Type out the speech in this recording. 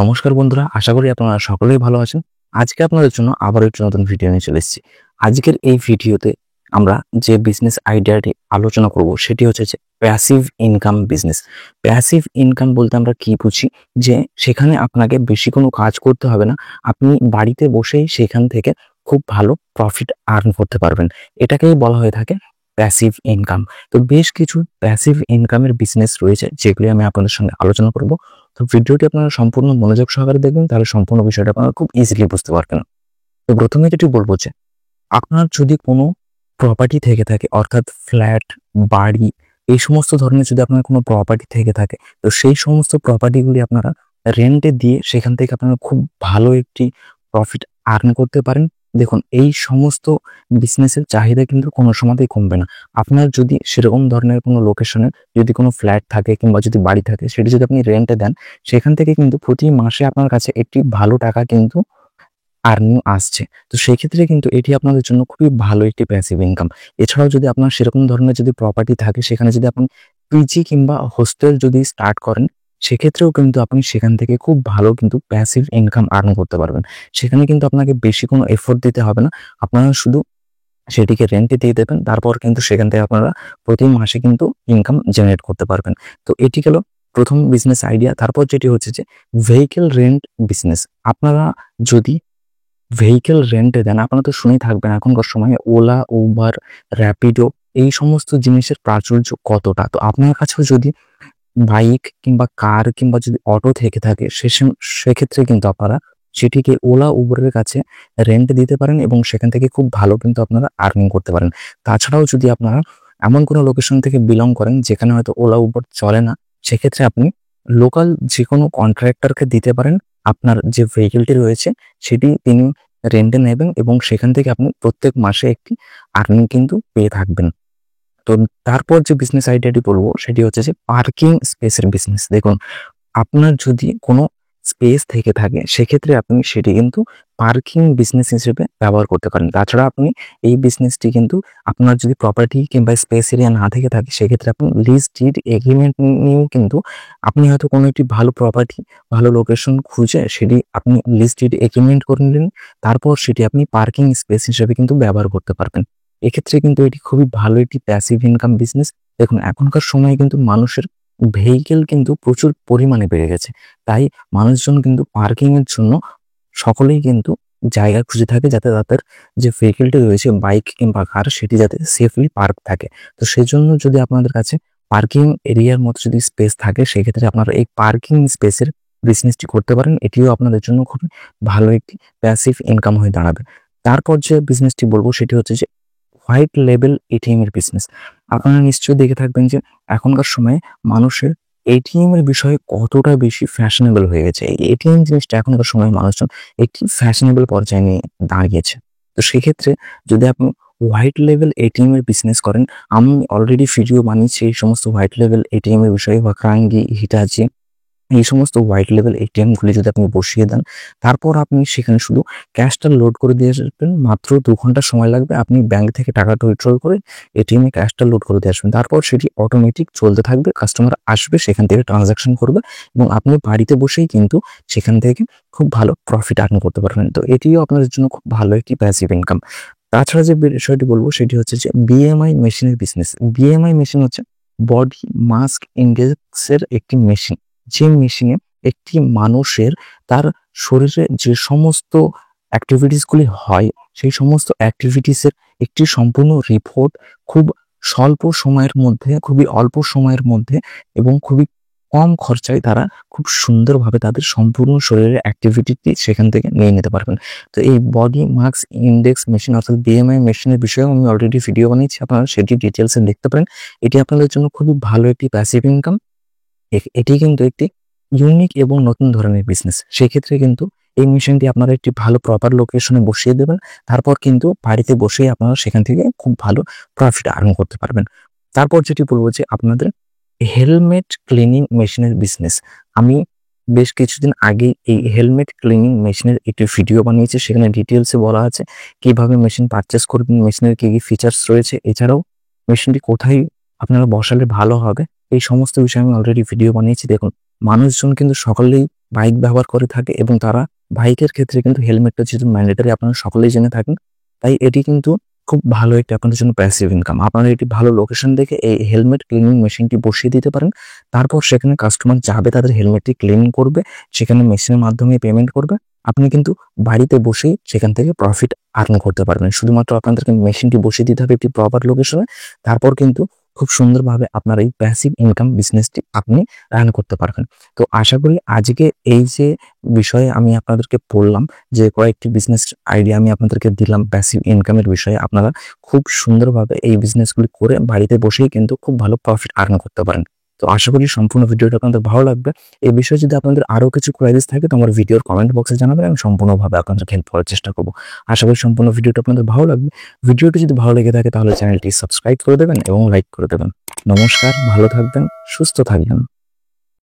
নমস্কার বন্ধুরা, আশা করি আপনারা সকলেই ভালো আছেন। আজকে আপনাদের জন্য আবারও একটি নতুন ভিডিও নিয়ে চলে এসেছি। আজকের এই ভিডিওতে আমরা যে বিজনেস আইডিয়াটি আলোচনা করব সেটি হচ্ছে যে passive income business. Passive income বলতে আমরা কি বুঝি, যে সেখানে আপনাকে বেশি কোনো কাজ করতে হবে না, আপনি বাড়িতে বসেই সেখান থেকে খুব ভালো প্রফিট আর্ন করতে পারবেন। এটাকেই বলা হয়ে থাকে প্যাসিভ ইনকাম। তো বেশ কিছু প্যাসিভ ইনকামের বিজনেস রয়েছে যেগুলি আমি আপনাদের সঙ্গে আলোচনা করব। তো ভিডিওটি আপনারা সম্পূর্ণ মনোযোগ সহকারে দেখবেন, তাহলে সম্পূর্ণ বিষয়টা আপনারা খুব ইজিলি বুঝতে পারবেন। তো প্রথমে যেটি বলবো যে আপনার যদি কোনো প্রপার্টি থেকে থাকে, অর্থাৎ ফ্ল্যাট, বাড়ি, এই সমস্ত ধরনের যদি আপনার কোনো প্রপার্টি থেকে থাকে, তো সেই সমস্ত প্রপার্টিগুলি আপনারা রেন্টে দিয়ে সেখান থেকে আপনারা খুব ভালো একটি প্রফিট আর্ন করতে পারেন। দেখুন, এই সমস্ত বিজনেসের চাহিদা কিন্তু কোনো সময়তেই কমবে না। আপনার যদি সেরকম ধরনের কোনো লোকেশনে যদি কোনো ফ্ল্যাট থাকে কিংবা যদি বাড়ি থাকে, সেটি যদি আপনি রেন্টে দেন, সেখান থেকে কিন্তু প্রতি মাসে আপনার কাছে একটি ভালো টাকা কিন্তু আর্নিং আসছে। তো সেক্ষেত্রে কিন্তু এটি আপনাদের জন্য খুবই ভালো একটি প্যাসিভ ইনকাম। এছাড়াও যদি আপনার সেরকম ধরনের যদি প্রপার্টি থাকে, সেখানে যদি আপনি পিজি কিংবা হোস্টেল যদি স্টার্ট করেন, সেক্ষেত্রেও কিন্তু আপনি সেখান থেকে খুব ভালো কিন্তু প্যাসিভ ইনকাম আর্ন করতে পারবেন। সেখানে কিন্তু আপনাকে বেশি কোনো এফোর্ট দিতে হবে না, আপনারা শুধু সেটিকে রেন্টে দিয়ে দেবেন, তারপর কিন্তু সেখান থেকে আপনারা প্রতি মাসে কিন্তু ইনকাম জেনারেট করতে পারবেন। তো এটি গেল প্রথম বিজনেস আইডিয়া। তারপর যেটি হচ্ছে যে ভেহিকেল রেন্ট বিজনেস। আপনারা যদি ভেহিকেল রেন্টে দেন, আপনারা তো শুনেই থাকবেন এখনকার সময়ে ওলা, উবার, র্যাপিডো, এই সমস্ত জিনিসের প্রাচুর্য কতটা। তো আপনার কাছেও যদি বাইক কিংবা কার কিংবা যদি অটো থেকে থাকে, সেক্ষেত্রে কিন্তু আপনারা সেটিকে ওলা, উবরের কাছে রেন্টে দিতে পারেন এবং সেখান থেকে খুব ভালো কিন্তু আপনারা আর্নিং করতে পারেন। তাছাড়াও যদি আপনারা এমন কোনো লোকেশন থেকে বিলং করেন যেখানে হয়তো ওলা, উবার চলে না, সেক্ষেত্রে আপনি লোকাল যে কোনো কন্ট্রাক্টরকে দিতে পারেন। আপনার যে ভেহিকেলটি রয়েছে সেটি তিনি রেন্টে নেবেন এবং সেখান থেকে আপনি প্রত্যেক মাসে একটি আর্নিং কিন্তু পেয়ে থাকবেন। তো তারপর যে বিজনেস আইডিয়াটি বলবো সেটি হচ্ছে যে পার্কিং স্পেসের বিজনেস। দেখুন, আপনার যদি কোনো স্পেস থেকে থাকে, সেক্ষেত্রে আপনি সেটি কিন্তু পার্কিং বিজনেস হিসেবে ব্যবহার করতে পারেন। তাছাড়া আপনি এই বিজনেসটি কিন্তু আপনার যদি প্রপার্টি কিংবা স্পেস এরিয়া না থেকে থাকে, সেক্ষেত্রে আপনি লিজ ডিড এগ্রিমেন্ট নিয়েও কিন্তু আপনি হয়তো কোনো একটি ভালো প্রপার্টি, ভালো লোকেশন খুঁজে সেটি আপনি লিজ ডিড এগ্রিমেন্ট করে নিলেন, তারপর সেটি আপনি পার্কিং স্পেস হিসেবে কিন্তু ব্যবহার করতে পারবেন। এক্ষেত্রে কিন্তু এটি খুবই ভালো একটি প্যাসিভ ইনকাম বিজনেস। দেখুন, এখনকার সময়ে কিন্তু মানুষের ভেহিকেল কিন্তু প্রচুর পরিমাণে বেড়ে গেছে, তাই মানুষজন কিন্তু পার্কিং এর জন্য সকলেই কিন্তু জায়গা খুঁজে থাকে, যাতে তাদের যে ভেহিকেলটি রয়েছে, বাইক কিংবা কার, সেটি যাতে সেফলি পার্ক থাকে। তো সেই জন্য যদি আপনাদের কাছে পার্কিং এরিয়ার মতো যদি স্পেস থাকে, সেক্ষেত্রে আপনারা এই পার্কিং স্পেসের বিজনেসটি করতে পারেন। এটিও আপনাদের জন্য খুবই ভালো একটি প্যাসিভ ইনকাম হয়ে দাঁড়াবে। তারপর যে বিজনেসটি বলবো সেটি হচ্ছে যে হোয়াইট লেবেল এটিএম এর বিজনেস। আপনারা নিশ্চয়ই দেখে থাকবেন যে এখনকার সময়ে মানুষের এটিএম এর বিষয়ে কতটা বেশি ফ্যাশনেবল হয়ে গেছে। এই এটিএম জিনিসটা এখনকার সময়ে মানুষজন একটি ফ্যাশনেবল পর্যায়ে নিয়ে দাঁড়িয়েছে। তো সেক্ষেত্রে যদি আপনি হোয়াইট লেভেল এটিএম এর বিজনেস করেন, আমি অলরেডি ভিডিও বানিয়েছি এই সমস্ত হোয়াইট লেভেল এটিএম এর বিষয়ে, ওয়াকারাঙ্গি, হিটাচি, এই সমস্ত হোয়াইট লেভেল এটিএম গুলি যদি আপনি বসিয়ে দেন, তারপর আপনি সেখানে শুধু ক্যাশটা লোড করে দিয়ে আসবেন। মাত্র 2 ঘন্টা সময় লাগবে। আপনি ব্যাংক থেকে টাকাটা উইথড্রল করে এটিএম এ ক্যাশটা লোড করে দিয়ে আসবেন। তারপর সেটি অটোমেটিক চলতে থাকবে, কাস্টমার আসবে, সেখান থেকে ট্রানজাকশন করবে এবং আপনি বাড়িতে বসেই কিন্তু সেখান থেকে খুব ভালো প্রফিট আর্ন করতে পারবেন। তো এটিও আপনাদের জন্য খুব ভালো একটি প্যাসিভ ইনকাম। তাছাড়া যে বিষয়টি বলবো সেটি হচ্ছে যে বিএমআই মেশিনের বিজনেস। বিএমআই মেশিন হচ্ছে বডি মাস ইন্ডেক্সের একটি মেশিন, যে মেশিনে একটি মানুষের তার শরীরে যে সমস্ত অ্যাক্টিভিটিসগুলি হয়, সেই সমস্ত অ্যাক্টিভিটিসের একটি সম্পূর্ণ রিপোর্ট খুব স্বল্প সময়ের মধ্যে, খুবই অল্প সময়ের মধ্যে এবং খুবই কম খরচায় তারা খুব সুন্দরভাবে তাদের সম্পূর্ণ শরীরের অ্যাক্টিভিটিটি সেখান থেকে নিয়ে নিতে পারবেন। তো এই বডি মাস ইন্ডেক্স মেশিন অর্থাৎ বিএমআই মেশিনের বিষয়েও আমি অলরেডি ভিডিও বানিয়েছি, আপনারা সেটি ডিটেলসে দেখতে পারেন। এটি আপনাদের জন্য খুবই ভালো একটি প্যাসিভ ইনকাম। এটি কিন্তু একটি ইউনিক এবং নতুন ধরনের বিজনেস। সেক্ষেত্রে কিন্তু এই মেশিনটি আপনারা একটি ভালো প্রপার লোকেশনে বসিয়ে দেবেন, তারপর কিন্তু বাড়িতে বসেই আপনারা সেখান থেকে খুব ভালো প্রফিট আর্ন করতে পারবেন। তারপর যেটি বলবো যে আপনাদের হেলমেট ক্লিনিং মেশিনের বিজনেস। আমি বেশ কিছুদিন আগে এই হেলমেট ক্লিনিং মেশিনের একটি ভিডিও বানিয়েছি, সেখানে ডিটেলসে বলা আছে কিভাবে মেশিন পারচেস করবেন, মেশিনের কি কি ফিচার্স রয়েছে, এছাড়াও মেশিনটি কোথায় আপনারা বসালে ভালো হবে, এই সমস্ত বিষয়ে আমি অলরেডি ভিডিও বানিয়েছি। দেখুন, মানুষজন কিন্তু সকলেই বাইক ব্যবহার করে থাকে এবং তারা বাইকের ক্ষেত্রে কিন্তু হেলমেটটা যেহেতু ম্যান্ডেটরি আপনারা সকলেই জেনে থাকেন, তাই এটি কিন্তু খুব ভালো একটি আপনাদের জন্য প্যাসিভ ইনকাম। আপনারা এটি ভালো লোকেশন দেখে এই হেলমেট ক্লিনিং মেশিনটি বসিয়ে দিতে পারেন। তারপর সেখানে কাস্টমার যাবে তাদের হেলমেটটি ক্লিন করবে, সেখানে মেশিনের মাধ্যমে পেমেন্ট করবে। আপনি কিন্তু বাড়িতে বসেই সেখান থেকে প্রফিট আর্ন করতে পারবেন। শুধুমাত্র আপনাদেরকে মেশিনটি বসিয়ে দিতে হবে একটি প্রপার লোকেশনে। তারপর কিন্তু খুব সুন্দরভাবে আপনার এই প্যাসিভ ইনকাম বিজনেসটি আপনি রান করতে পারবেন। তো আশা করি আজকে এই যে বিষয়ে আমি আপনাদেরকে বললাম, যে কয়েকটি বিজনেস আইডিয়া আমি আপনাদেরকে দিলাম প্যাসিভ ইনকামের বিষয়ে, আপনারা খুব সুন্দরভাবে এই বিজনেসগুলি করে বাড়িতে বসেই কিন্তু খুব ভালো প্রফিট আর্ন করতে পারেন। তো আশা করি সম্পূর্ণ ভিডিওটা আপনাদের ভালো লাগবে। এই বিষয়ে যদি আপনাদের আরো কিছু কোয়ারিজ থাকে তো আমার ভিডিওর কমেন্ট বক্সে জানাবেন, আমি সম্পূর্ণভাবে আপনাদেরকে হেল্প করার চেষ্টা করব। আশা করি সম্পূর্ণ ভিডিওটা আপনাদের ভালো লাগবে। ভিডিওটি যদি ভালো লেগে থাকে তাহলে চ্যানেলটি সাবস্ক্রাইব করে দেবেন এবং লাইক করে দেবেন। নমস্কার, ভালো থাকবেন, সুস্থ থাকবেন।